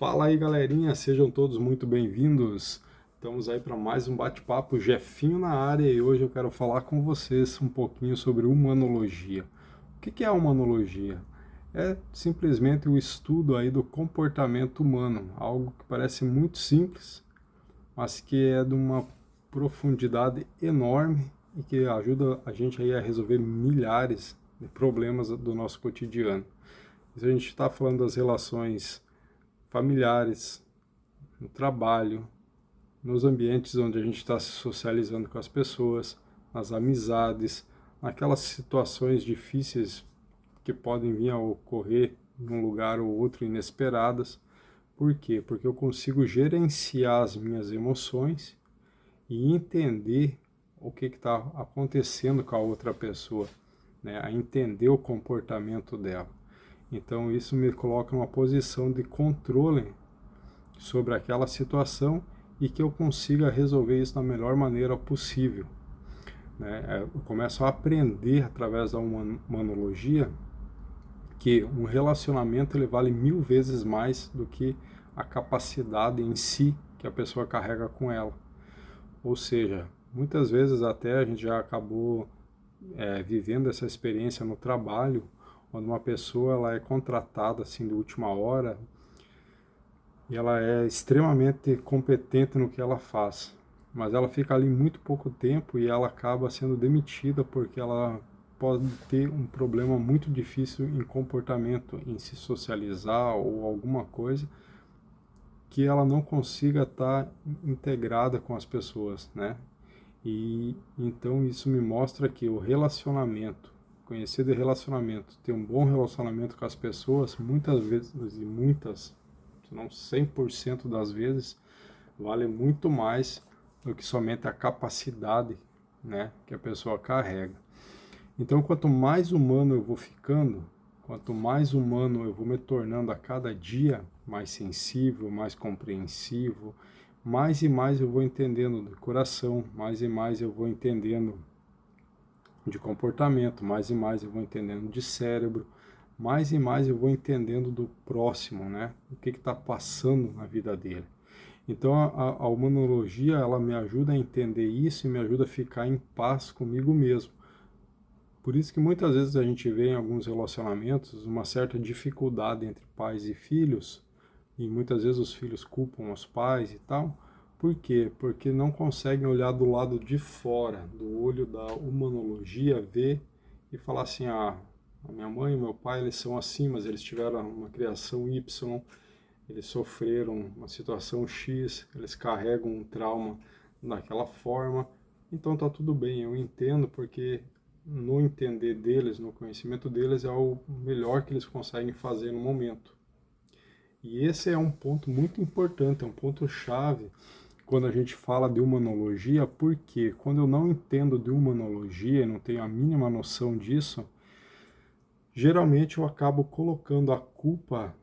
Fala aí, galerinha, sejam todos muito bem-vindos. Estamos aí para mais um bate-papo Jefinho na área e hoje eu quero falar com vocês um pouquinho sobre humanologia. O que é a humanologia? É simplesmente o estudo aí do comportamento humano, algo que parece muito simples, mas que é de uma profundidade enorme e que ajuda a gente aí a resolver milhares de problemas do nosso cotidiano. Se a gente está falando das relações familiares, no trabalho, nos ambientes onde a gente está se socializando com as pessoas, nas amizades, naquelas situações difíceis que podem vir a ocorrer num lugar ou outro inesperadas. Por quê? Porque eu consigo gerenciar as minhas emoções e entender o que está acontecendo com a outra pessoa, né? A entender o comportamento dela. Então isso me coloca numa posição de controle sobre aquela situação e que eu consiga resolver isso da melhor maneira possível, né? Eu começo a aprender através da humanologia que um relacionamento ele vale 1000 vezes mais do que a capacidade em si que a pessoa carrega com ela. Ou seja, muitas vezes até a gente já acabou vivendo essa experiência no trabalho, quando uma pessoa ela é contratada assim de última hora e ela é extremamente competente no que ela faz, mas ela fica ali muito pouco tempo e ela acaba sendo demitida porque ela pode ter um problema muito difícil em comportamento, em se socializar ou alguma coisa que ela não consiga estar integrada com as pessoas, né? E então isso me mostra que o relacionamento, conhecer de relacionamento, ter um bom relacionamento com as pessoas, muitas vezes, e muitas, se não 100% das vezes, vale muito mais do que somente a capacidade, né, que a pessoa carrega. Então, quanto mais humano eu vou ficando, quanto mais humano eu vou me tornando a cada dia, mais sensível, mais compreensivo, mais e mais eu vou entendendo do coração, mais e mais eu vou entendendo de comportamento, mais e mais eu vou entendendo de cérebro, mais e mais eu vou entendendo do próximo, né? O que está passando na vida dele. Então a humanologia ela me ajuda a entender isso e me ajuda a ficar em paz comigo mesmo. Por isso que muitas vezes a gente vê em alguns relacionamentos uma certa dificuldade entre pais e filhos, e muitas vezes os filhos culpam os pais e tal. Por quê? Porque não conseguem olhar do lado de fora, do olho da humanologia, ver e falar assim, ah, a minha mãe e meu pai eles são assim, mas eles tiveram uma criação Y, eles sofreram uma situação X, eles carregam um trauma daquela forma, então tá tudo bem, eu entendo porque no entender deles, no conhecimento deles, é o melhor que eles conseguem fazer no momento. E esse é um ponto muito importante, é um ponto chave quando a gente fala de humanologia, porque quando eu não entendo de humanologia, não tenho a mínima noção disso, geralmente eu acabo colocando a culpa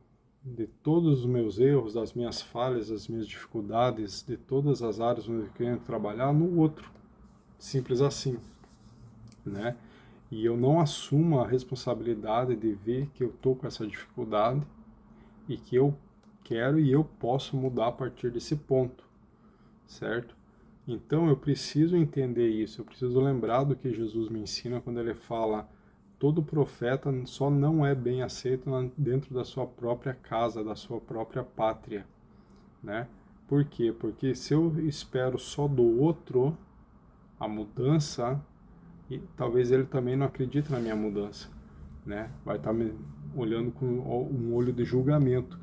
de todos os meus erros, das minhas falhas, das minhas dificuldades, de todas as áreas onde eu quero trabalhar no outro. Simples assim, né? E eu não assumo a responsabilidade de ver que eu estou com essa dificuldade e que eu quero e eu posso mudar a partir desse ponto, certo? Então eu preciso entender isso, eu preciso lembrar do que Jesus me ensina quando ele fala: todo profeta só não é bem aceito dentro da sua própria casa, da sua própria pátria, né? Por quê? Porque se eu espero só do outro a mudança, e talvez ele também não acredite na minha mudança, né? Vai estar me olhando com um olho de julgamento.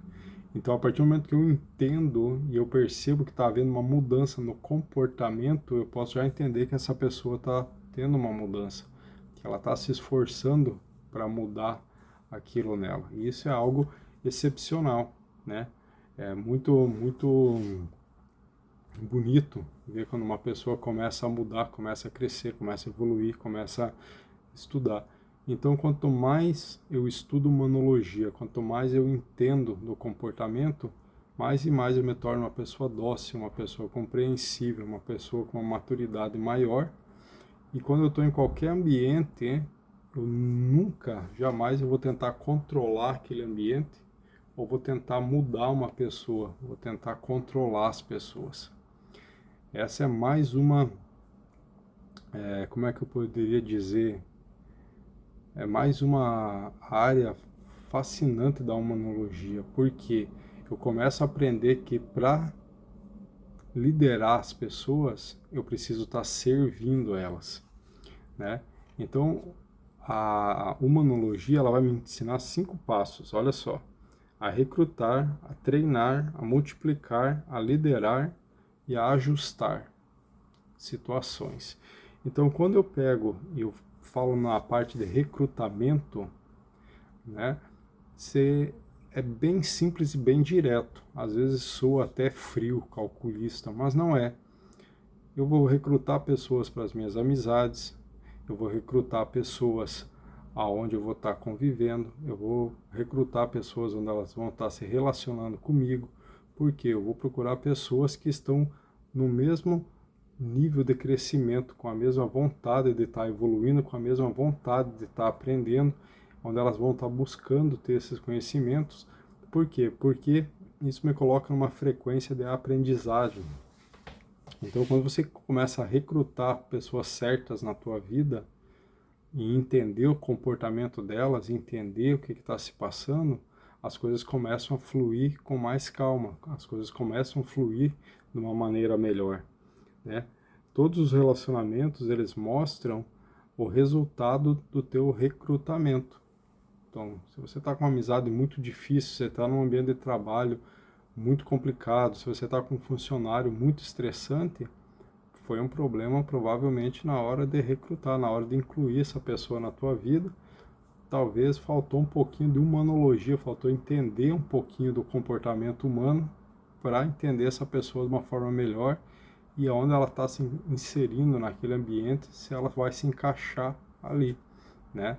Então, a partir do momento que eu entendo e eu percebo que está havendo uma mudança no comportamento, eu posso já entender que essa pessoa está tendo uma mudança, que ela está se esforçando para mudar aquilo nela. E isso é algo excepcional, né? É muito bonito ver quando uma pessoa começa a mudar, começa a crescer, começa a evoluir, começa a estudar. Então, quanto mais eu estudo humanologia, quanto mais eu entendo do comportamento, mais e mais eu me torno uma pessoa dócil, uma pessoa compreensível, uma pessoa com uma maturidade maior. E quando eu estou em qualquer ambiente, eu nunca, jamais eu vou tentar controlar aquele ambiente, ou vou tentar mudar uma pessoa, vou tentar controlar as pessoas. Essa é mais uma, como é que eu poderia dizer, é mais uma área fascinante da humanologia, porque eu começo a aprender que para liderar as pessoas, eu preciso estar servindo elas, né? Então, a humanologia ela vai me ensinar 5 passos, olha só: a recrutar, a treinar, a multiplicar, a liderar e a ajustar situações. Então, quando eu pego e eu falo na parte de recrutamento, né, é bem simples e bem direto. Às vezes soa até frio, calculista, mas não é. Eu vou recrutar pessoas para as minhas amizades, eu vou recrutar pessoas aonde eu vou estar convivendo, eu vou recrutar pessoas onde elas vão estar se relacionando comigo, porque eu vou procurar pessoas que estão no mesmo nível de crescimento, com a mesma vontade de estar evoluindo, com a mesma vontade de estar aprendendo, onde elas vão estar buscando ter esses conhecimentos. Por quê? Porque isso me coloca numa frequência de aprendizagem. Então, quando você começa a recrutar pessoas certas na tua vida e entender o comportamento delas, entender o que está se passando, as coisas começam a fluir com mais calma, as coisas começam a fluir de uma maneira melhor, né? Todos os relacionamentos, eles mostram o resultado do teu recrutamento. Então, se você está com uma amizade muito difícil, você está num ambiente de trabalho muito complicado, se você está com um funcionário muito estressante, foi um problema provavelmente na hora de recrutar, na hora de incluir essa pessoa na tua vida. Talvez faltou um pouquinho de humanologia, faltou entender um pouquinho do comportamento humano para entender essa pessoa de uma forma melhor e aonde ela está se inserindo naquele ambiente, se ela vai se encaixar ali, né?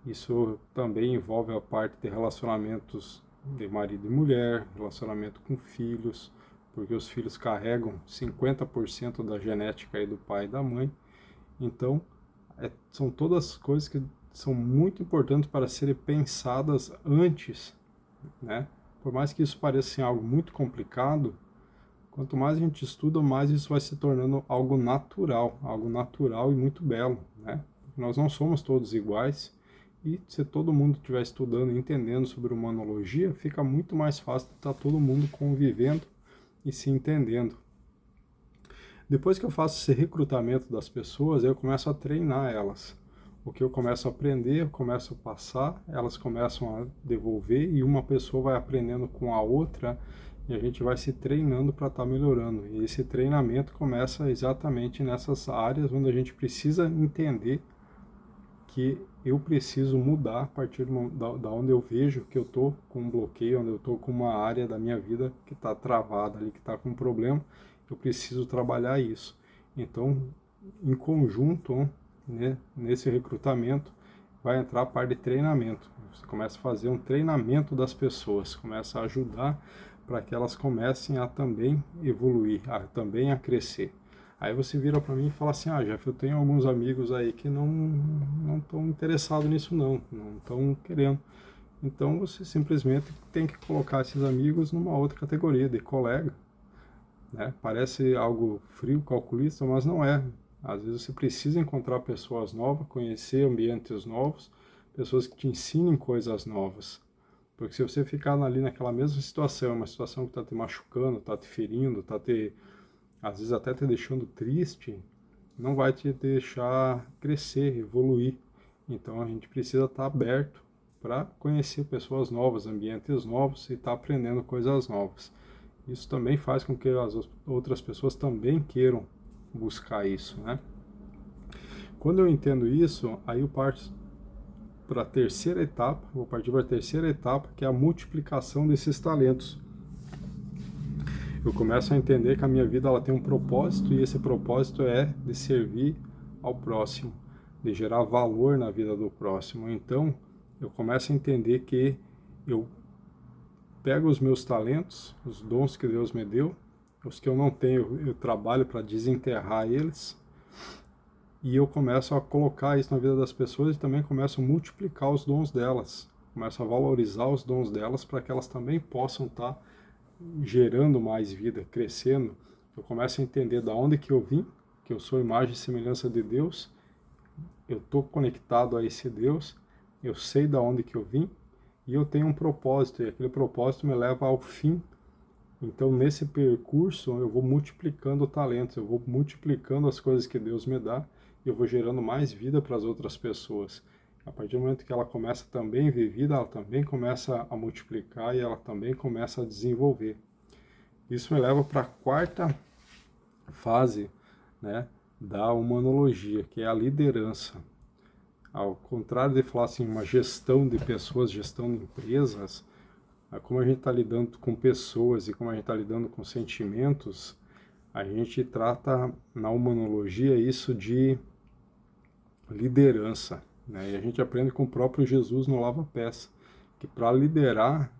Isso também envolve a parte de relacionamentos de marido e mulher, relacionamento com filhos, porque os filhos carregam 50% da genética aí do pai e da mãe. Então, são todas coisas que são muito importantes para serem pensadas antes, né? Por mais que isso pareça assim, algo muito complicado, quanto mais a gente estuda, mais isso vai se tornando algo natural e muito belo, né? Nós não somos todos iguais, e se todo mundo estiver estudando e entendendo sobre humanologia, fica muito mais fácil de estar todo mundo convivendo e se entendendo. Depois que eu faço esse recrutamento das pessoas, eu começo a treinar elas. O que eu começo a aprender, eu começo a passar, elas começam a devolver e uma pessoa vai aprendendo com a outra e a gente vai se treinando para estar melhorando. E esse treinamento começa exatamente nessas áreas onde a gente precisa entender que eu preciso mudar a partir da onde eu vejo que eu estou com um bloqueio, onde eu estou com uma área da minha vida que está travada ali, que está com um problema, eu preciso trabalhar isso. Então, em conjunto, né, nesse recrutamento, vai entrar a parte de treinamento. Você começa a fazer um treinamento das pessoas, começa a ajudar para que elas comecem a também evoluir, também a crescer. Aí você vira para mim e fala assim: Jeff, eu tenho alguns amigos aí que não estão interessados nisso não estão querendo. Então você simplesmente tem que colocar esses amigos numa outra categoria de colega, né? Parece algo frio, calculista, mas não é. Às vezes você precisa encontrar pessoas novas, conhecer ambientes novos, pessoas que te ensinem coisas novas. Porque se você ficar ali naquela mesma situação, uma situação que está te machucando, está te ferindo, às vezes até te deixando triste, não vai te deixar crescer, evoluir. Então a gente precisa estar aberto para conhecer pessoas novas, ambientes novos e estar aprendendo coisas novas. Isso também faz com que as outras pessoas também queiram buscar isso, né? Quando eu entendo isso, aí eu parto para a terceira etapa, vou partir para a terceira etapa, que é a multiplicação desses talentos. Eu começo a entender que a minha vida ela tem um propósito e esse propósito é de servir ao próximo, de gerar valor na vida do próximo. Então, eu começo a entender que eu pego os meus talentos, os dons que Deus me deu, os que eu não tenho, eu trabalho para desenterrar eles, e eu começo a colocar isso na vida das pessoas e também começo a multiplicar os dons delas. começo a valorizar os dons delas para que elas também possam estar gerando mais vida, crescendo. Eu começo a entender da onde que eu vim, que eu sou imagem e semelhança de Deus, eu estou conectado a esse Deus, eu sei da onde que eu vim e eu tenho um propósito, e aquele propósito me leva ao fim. Então, nesse percurso, eu vou multiplicando talentos, eu vou multiplicando as coisas que Deus me dá, e eu vou gerando mais vida para as outras pessoas. A partir do momento que ela começa também a ver vida, ela também começa a multiplicar e ela também começa a desenvolver. Isso me leva para a quarta fase, né, da humanologia, que é a liderança. Ao contrário de falar assim, uma gestão de pessoas, gestão de empresas, como a gente está lidando com pessoas e como a gente está lidando com sentimentos, a gente trata na humanologia isso de liderança, né? E a gente aprende com o próprio Jesus no Lava Pés, que para liderar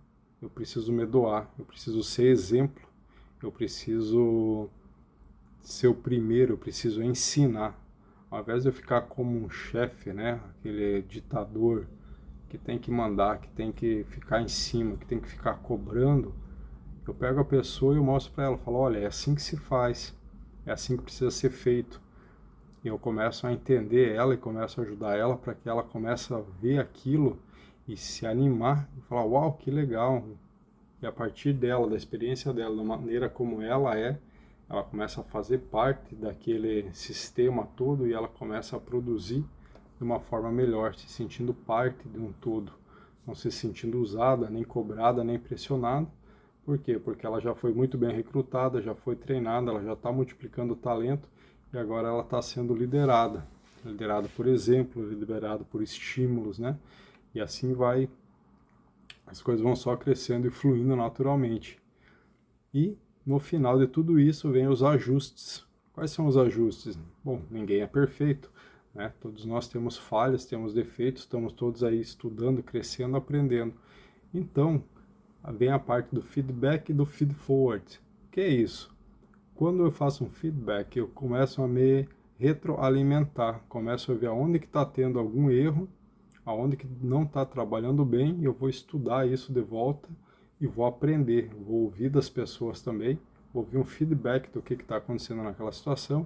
eu preciso me doar, eu preciso ser exemplo, eu preciso ser o primeiro, eu preciso ensinar. Ao invés de eu ficar como um chefe, né? Aquele ditador que tem que mandar, que tem que ficar em cima, que tem que ficar cobrando, eu pego a pessoa e eu mostro para ela, falo, olha, é assim que se faz, é assim que precisa ser feito. E eu começo a entender ela e começo a ajudar ela para que ela comece a ver aquilo e se animar e falar, uau, que legal. E a partir dela, da experiência dela, da maneira como ela é, ela começa a fazer parte daquele sistema todo e ela começa a produzir de uma forma melhor, se sentindo parte de um todo, não se sentindo usada, nem cobrada, nem pressionada. Por quê? Porque ela já foi muito bem recrutada, já foi treinada, ela já está multiplicando o talento e agora ela está sendo liderada. Liderada por exemplo, liderada por estímulos, né? E assim vai, as coisas vão só crescendo e fluindo naturalmente. E no final de tudo isso vem os ajustes. Quais são os ajustes? Bom, ninguém é perfeito, né? Todos nós temos falhas, temos defeitos, estamos todos aí estudando, crescendo, aprendendo. Então, vem a parte do feedback e do feed forward. O que é isso? Quando eu faço um feedback, eu começo a me retroalimentar, começo a ver aonde que está tendo algum erro, aonde que não está trabalhando bem, e eu vou estudar isso de volta e vou aprender, vou ouvir das pessoas também, vou ouvir um feedback do que está acontecendo naquela situação,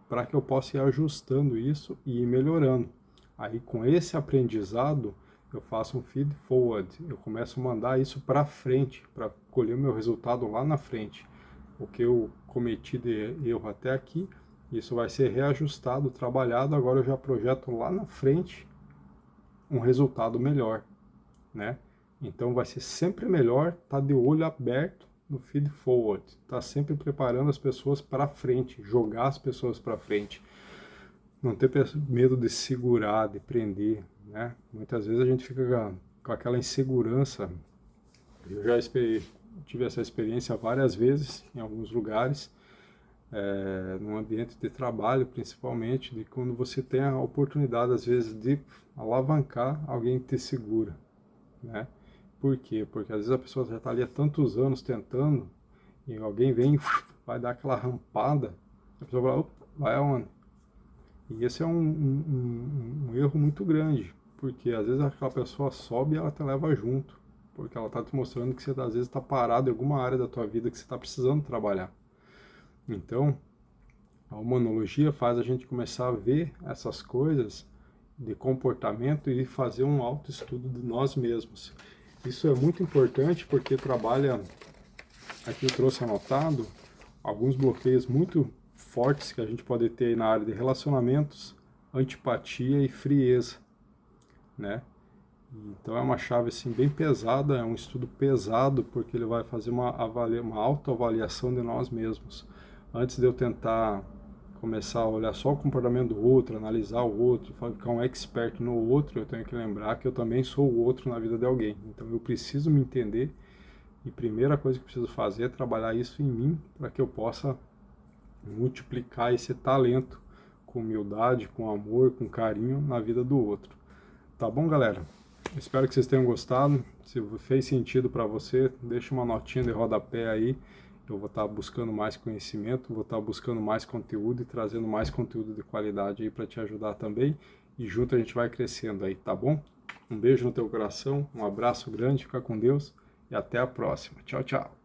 para que eu possa ir ajustando isso e ir melhorando. Aí com esse aprendizado, eu faço um feed forward, eu começo a mandar isso para frente, para colher o meu resultado lá na frente. O que eu cometi de erro até aqui, isso vai ser reajustado, trabalhado, agora eu já projeto lá na frente um resultado melhor, né? Então vai ser sempre melhor estar de olho aberto no feed forward, estar sempre preparando as pessoas para frente, jogar as pessoas para frente, não ter medo de segurar, de prender, né? Muitas vezes a gente fica com aquela insegurança. Eu já tive essa experiência várias vezes em alguns lugares, no ambiente de trabalho principalmente, de quando você tem a oportunidade às vezes de alavancar, alguém te segura, né? Por quê? Porque às vezes a pessoa já está ali há tantos anos tentando e alguém vem e vai dar aquela rampada, a pessoa fala, opa, vai aonde? E esse é um erro muito grande, porque às vezes aquela pessoa sobe e ela te leva junto, porque ela está te mostrando que você às vezes está parado em alguma área da tua vida que você está precisando trabalhar. Então, a humanologia faz a gente começar a ver essas coisas de comportamento e fazer um autoestudo de nós mesmos. Isso é muito importante porque trabalha, aqui eu trouxe anotado, alguns bloqueios muito fortes que a gente pode ter na área de relacionamentos, antipatia e frieza, né? Então é uma chave assim bem pesada, é um estudo pesado porque ele vai fazer uma autoavaliação de nós mesmos. Antes de eu tentar começar a olhar só o comportamento do outro, analisar o outro, ficar um expert no outro, eu tenho que lembrar que eu também sou o outro na vida de alguém. Então eu preciso me entender e a primeira coisa que eu preciso fazer é trabalhar isso em mim para que eu possa multiplicar esse talento com humildade, com amor, com carinho na vida do outro. Tá bom, galera? Espero que vocês tenham gostado. Se fez sentido para você, deixa uma notinha de rodapé aí. Eu vou estar buscando mais conhecimento, vou estar buscando mais conteúdo e trazendo mais conteúdo de qualidade aí para te ajudar também. E junto a gente vai crescendo aí, tá bom? Um beijo no teu coração, um abraço grande, fica com Deus e até a próxima. Tchau, tchau.